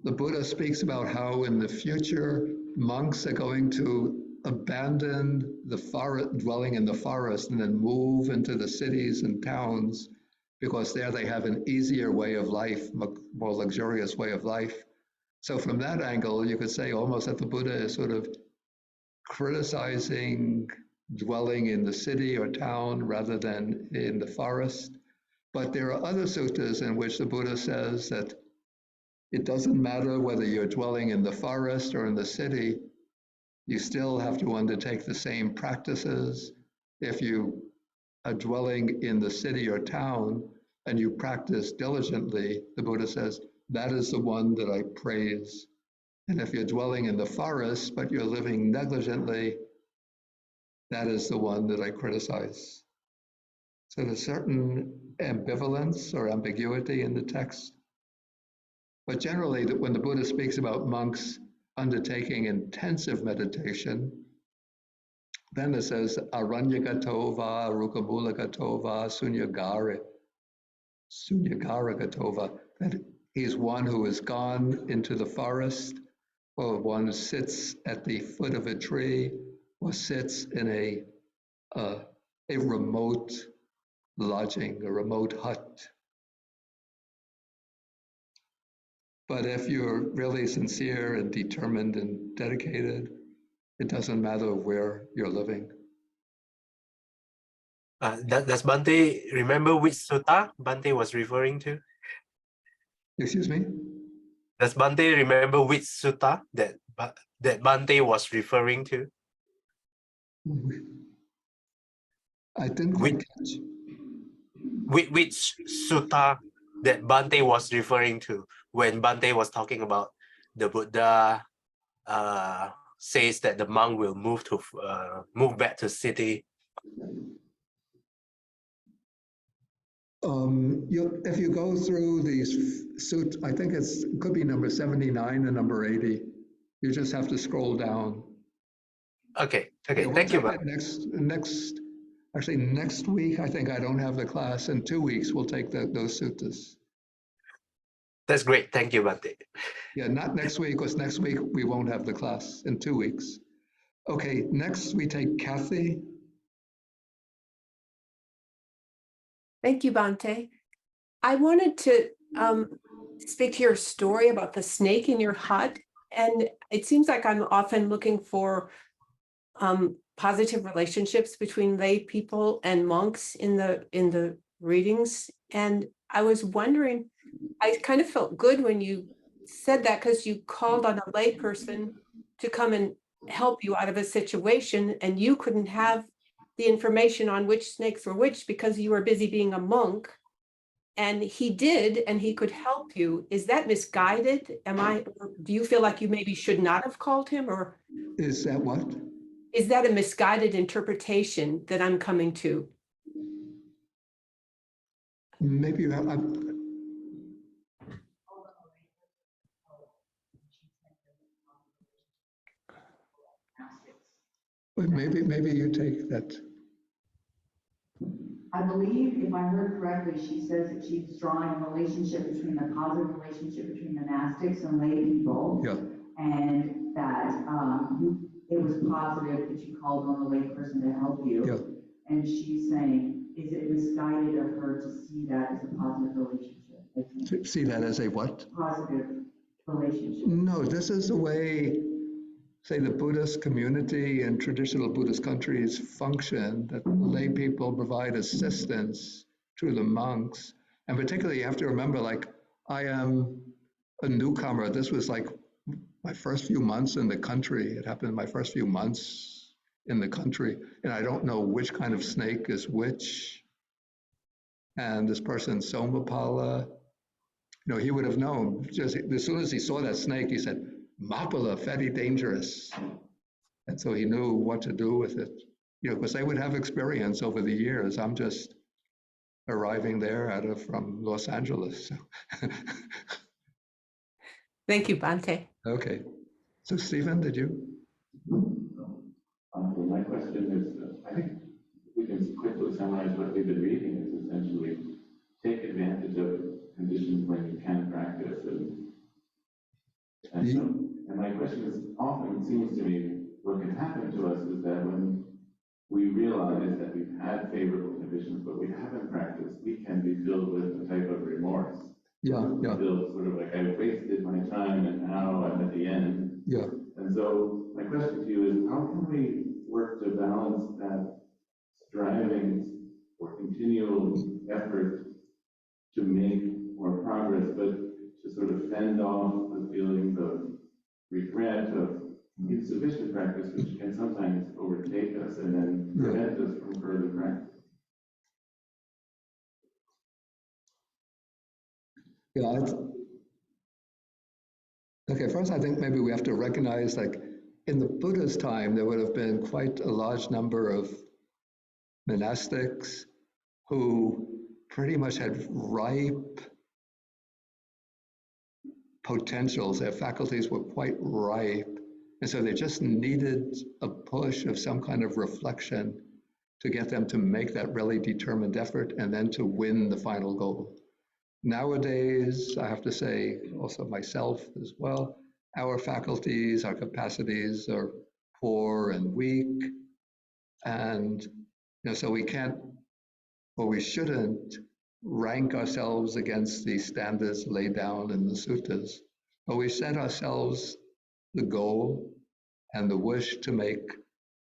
the Buddha speaks about how in the future monks are going to abandon the forest, dwelling in the forest, and then move into the cities and towns because there they have an easier way of life, more luxurious way of life. So from that angle, you could say almost that the Buddha is sort of criticizing dwelling in the city or town rather than in the forest. But there are other suttas in which the Buddha says that it doesn't matter whether you're dwelling in the forest or in the city, you still have to undertake the same practices. If you are dwelling in the city or town and you practice diligently, the Buddha says, that is the one that I praise. And if you're dwelling in the forest, but you're living negligently, that is the one that I criticize. So there's certain ambivalence or ambiguity in the text. But generally, when the Buddha speaks about monks undertaking intensive meditation, then it says, Aranyagatova, Rukamulagatova, Sunyagaragatova, that he's one who has gone into the forest Well, one sits at the foot of a tree or sits in a remote lodging, a remote hut. But if you're really sincere and determined and dedicated, it doesn't matter where you're living. Does Bhante remember which sutta Bhante was referring to? Excuse me? Does Bhante remember which sutta that Bhante was referring to? I didn't quite catch. Which sutta that Bhante was referring to when Bhante was talking about the Buddha says that the monk will move back to city. If you go through these suits, I think it could be number 79 and number 80. You just have to scroll down. Okay, We'll thank you. Actually, next week, I think I don't have the class. In 2 weeks, we'll take those suttas. That's great. Thank you, Bhante. Yeah, not next week, because next week we won't have the class. In 2 weeks. Okay, next we take Kathy. Thank you, Bhante. I wanted to speak to your story about the snake in your hut. And it seems like I'm often looking for positive relationships between lay people and monks in the readings. And I was wondering, I kind of felt good when you said that, because you called on a lay person to come and help you out of a situation, and you couldn't have the information on which snakes were which because you were busy being a monk, and he did, and he could help you. Is that misguided? Do you feel like you maybe should not have called him, or Is that what? Is that a misguided interpretation that I'm coming to? Maybe you have. Maybe you take that. I believe, if I heard correctly, she says that she's drawing a relationship between the positive relationship between monastics and lay people. Yeah. And that it was positive that you called on the lay person to help you. Yeah. And she's saying, is it misguided of her to see that as a positive relationship? To see that as a what? Positive relationship. No, this is the way, say, the Buddhist community in traditional Buddhist countries function, that lay people provide assistance to the monks. And particularly, you have to remember, like, I am a newcomer. This was like my first few months in the country. It happened in my first few months in the country. And I don't know which kind of snake is which. And this person, Somapala, you know, he would have known. Just as soon as he saw that snake, he said, Mapala, very dangerous. And so he knew what to do with it. You know, because they would have experience over the years. I'm just arriving there from Los Angeles. So. Thank you, Bhante. Okay. So Stephen, did you? My question is, I think we can quickly summarize what we've been reading is essentially take advantage of conditions when you can practice. And my question is, often it seems to me what can happen to us is that when we realize that we've had favorable conditions, but we haven't practiced, we can be filled with a type of remorse. Yeah. Feel sort of like I wasted my time and now I'm at the end. Yeah. And so my question to you is, how can we work to balance that striving or continual effort to make more progress, but to sort of fend off the feelings of regret, of insufficient practice, which can sometimes overtake us and then prevent us from further practice? Yeah. Okay, first I think maybe we have to recognize, like, in the Buddha's time, there would have been quite a large number of monastics who pretty much had ripe potentials. Their faculties were quite ripe. And so they just needed a push of some kind of reflection to get them to make that really determined effort and then to win the final goal. Nowadays, I have to say, also myself as well, our faculties, our capacities are poor and weak. And so we can't, or we shouldn't, rank ourselves against the standards laid down in the suttas. But we set ourselves the goal and the wish to make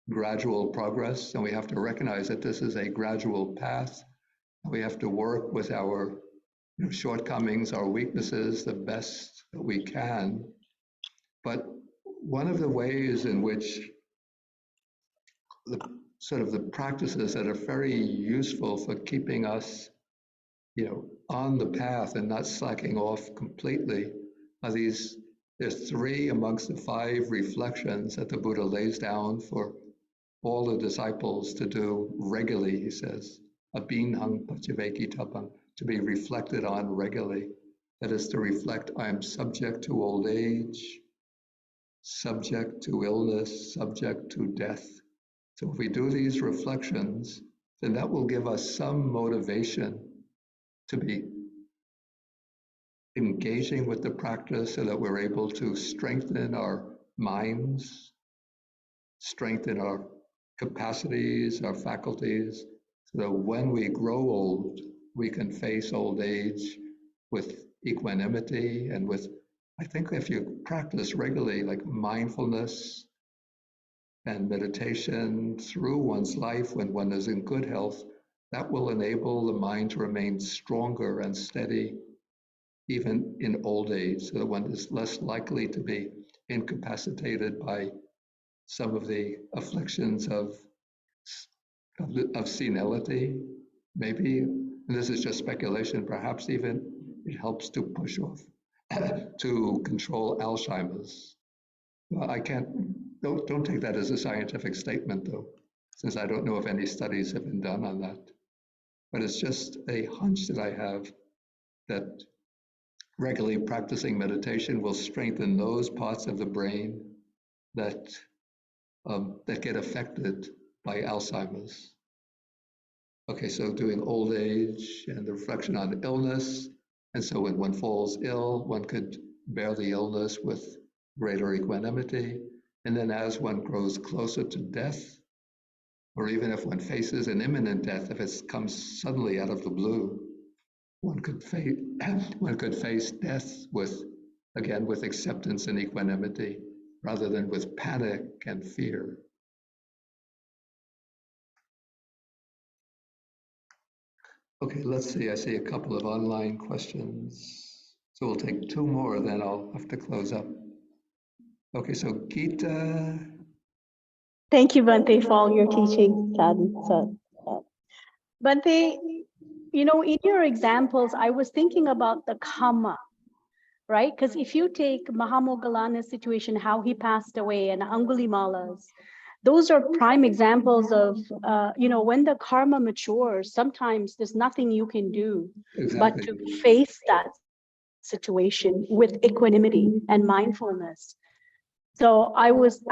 gradual progress, and we have to recognize that this is a gradual path. We have to work with our shortcomings, our weaknesses, the best that we can. But one of the ways in which the practices that are very useful for keeping us, on the path and not slacking off completely are these. There's 3 amongst the 5 reflections that the Buddha lays down for all the disciples to do regularly, he says. Abhinhang pachaveki tapang, to be reflected on regularly. That is to reflect, I am subject to old age, subject to illness, subject to death. So if we do these reflections, then that will give us some motivation to be engaging with the practice so that we're able to strengthen our minds, strengthen our capacities, our faculties, so that when we grow old, we can face old age with equanimity and with, I think if you practice regularly, like mindfulness and meditation through one's life when one is in good health, that will enable the mind to remain stronger and steady even in old age, so that one is less likely to be incapacitated by some of the afflictions of senility. Maybe, and this is just speculation, perhaps even it helps to push off, to control Alzheimer's. Well, I can't, don't take that as a scientific statement though, since I don't know if any studies have been done on that. But it's just a hunch that I have that regularly practicing meditation will strengthen those parts of the brain that get affected by Alzheimer's. Okay, so doing old age and the reflection on illness. And so when one falls ill, one could bear the illness with greater equanimity. And then as one grows closer to death, or even if one faces an imminent death, if it comes suddenly out of the blue, one could face death with, again, with acceptance and equanimity, rather than with panic and fear. Okay, let's see. I see a couple of online questions. So we'll take 2 more, then I'll have to close up. Okay, so Gita. Thank you, Bhante, for all your teaching. Bhante, in your examples, I was thinking about the karma, right? Because if you take Mahamoggallana's situation, how he passed away, and Angulimala's, those are prime examples of, when the karma matures, sometimes there's nothing you can do but to face that situation with equanimity and mindfulness. So I was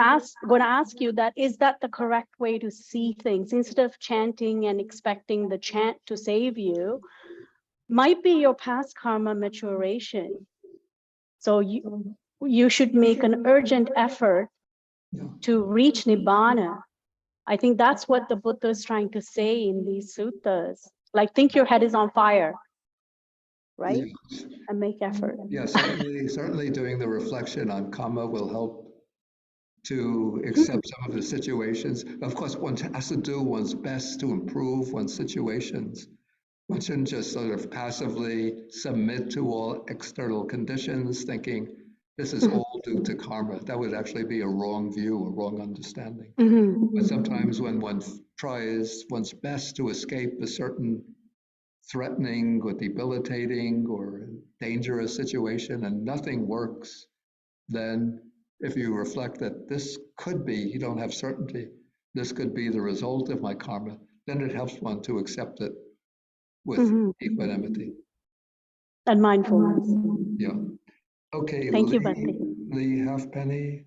going to ask you that, is that the correct way to see things? Instead of chanting and expecting the chant to save you, might be your past karma maturation. So you should make an urgent effort to reach Nibbana. I think that's what the Buddha is trying to say in these suttas. Like, think your head is on fire, right? Yes. And make effort. Yeah, certainly doing the reflection on karma will help to accept some of the situations. Of course, one has to do one's best to improve one's situations. One shouldn't just sort of passively submit to all external conditions, thinking this is all due to karma. That would actually be a wrong view, a wrong understanding. But sometimes when one tries one's best to escape a certain threatening or debilitating or dangerous situation and nothing works, then if you reflect that this could be, you don't have certainty, this could be the result of my karma, then it helps one to accept it with equanimity. And mindfulness. Yeah. Okay. Thank you, Bhante. Lee Halfpenny.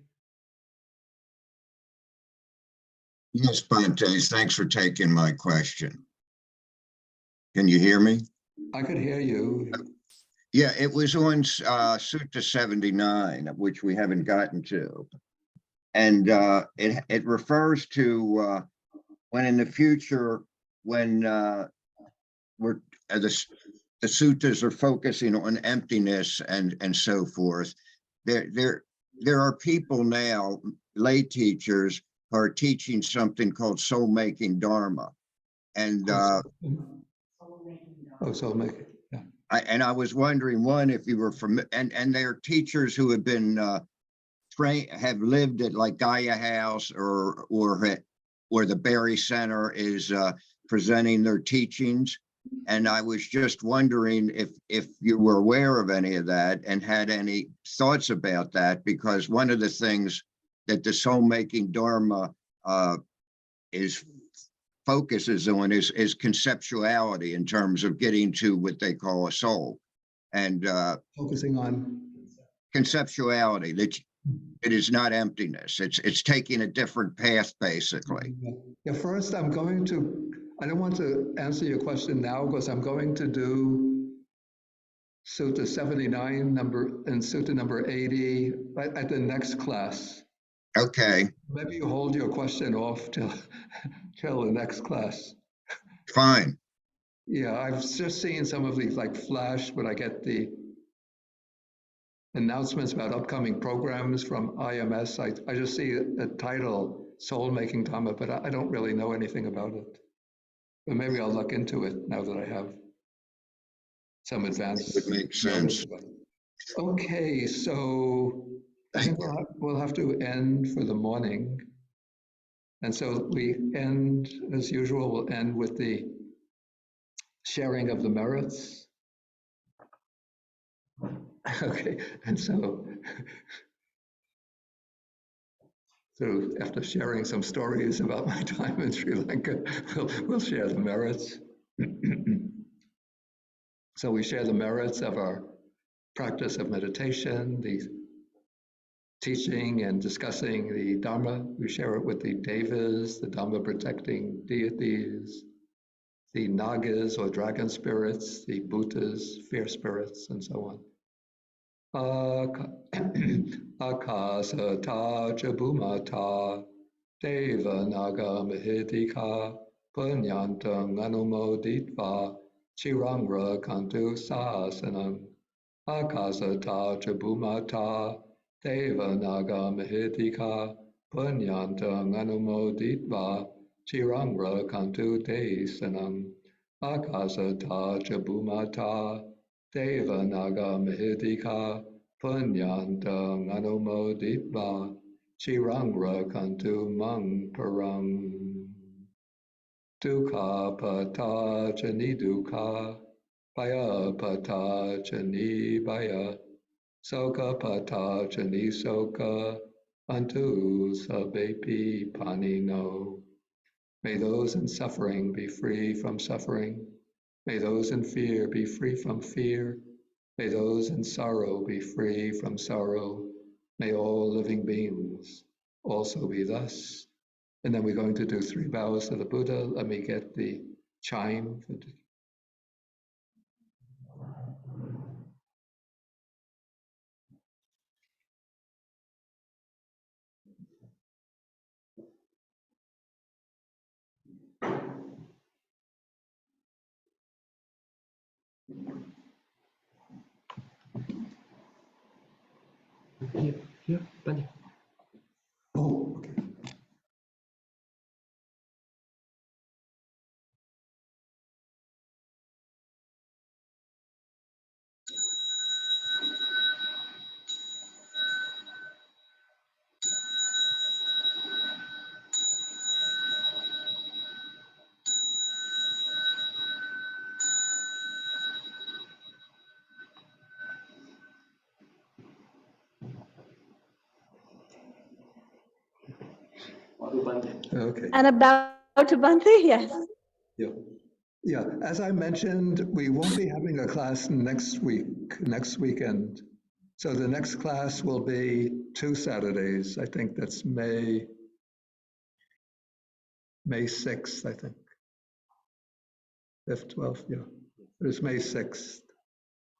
Yes, Bhante, thanks for taking my question. Can you hear me? I could hear you. Yeah, it was on Sutta 79, which we haven't gotten to. And it refers to when in the future, when we're the suttas are focusing on emptiness and so forth. There are people now, lay teachers, who are teaching something called soul-making dharma. And soul-making, yeah. I was wondering, one, if you were from, and there are teachers who have been trained, have lived at like Gaia House or the Berry Center is presenting their teachings. And I was just wondering if you were aware of any of that and had any thoughts about that, because one of the things that the soul-making dharma focuses on is conceptuality in terms of getting to what they call a soul, and focusing on conceptuality, that it is not emptiness. It's taking a different path, basically. Yeah, first I don't want to answer your question now because I'm going to do Sutta 79 and Sutta number 80 at the next class. Okay. Maybe you hold your question off till the next class. Fine. Yeah, I've just seen some of these like flash when I get the announcements about upcoming programs from IMS. I just see the title, Soul Making Dharma, but I don't really know anything about it. But maybe I'll look into it now that I have some advance. It would make sense. Okay, so I think we'll have to end for the morning. And so we end, as usual, we'll end with the sharing of the merits. Okay, and so after sharing some stories about my time in Sri Lanka, we'll share the merits. So we share the merits of our practice of meditation, the teaching and discussing the Dharma. We share it with the Devas, the Dharma protecting deities, the Nagas or dragon spirits, the Bhutas, fear spirits, and so on. Akasata Chabumata Deva Naga Mahitika Punyantang Anumoditva Chirangra Kantu Sasanam Akasata Chabumata Deva Naga Mahitika Punyantang Anumoditva Chirangra Kantu Desanam Akasata Chabumata Deva Naga Mahitika Punyantang Anumoditva Chirangra Kantu Mang Parang Dukha Pata Jani Dukha Baya Pata Jani Baya Soka Pata Jani Soka Antu Sabepi Panino. May those in suffering be free from suffering. May those in fear be free from fear. May those in sorrow be free from sorrow. May all living beings also be thus. And then we're going to do 3 bows to the Buddha. Let me get the chime. Here, Bhante. Oh, okay. Okay. And about to Bhante, yes. Yeah. Yeah. As I mentioned, we won't be having a class next weekend. So the next class will be 2 Saturdays. I think that's May 6th, I think. 5th, 12th, yeah. It's May 6th.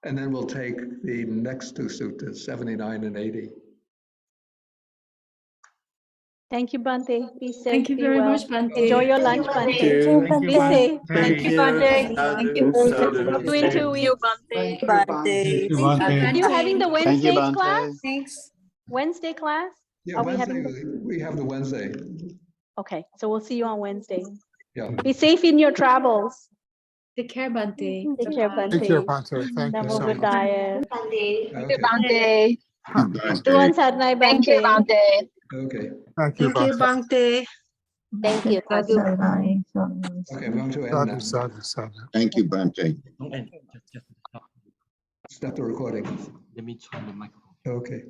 and then we'll take the next two suttas, 79 and 80. Thank you, Bhante. Be safe. Thank you be very well. much, Bhante. Enjoy your lunch, Bhante. Thank you, Be safe. Thank you, Bhante. Thank you. you. 2 in 2 weeks. Thank you, Bhante. Bhante. Are you having the Thank you, Wednesdays class? Bhante. Thanks. Wednesday class? Yeah, Are we Wednesday, having we have the Wednesday. Okay, so we'll see you on Wednesday. Yeah. Be safe in your travels. Take care, Bhante. Take care, Bye-bye. Bhante. Thank you, Bhante. Thank you Namo so much. Buddhaya. Okay. Bhante. Tuan Sarnai Bhante. Okay. Thank you, Thank you, Bhante. Bhante. Thank you. Sadhu. Okay, I'm going to end now. Sadhu, sadhu. Thank you, Bhante. Stop the recording. Let me turn the microphone. Okay.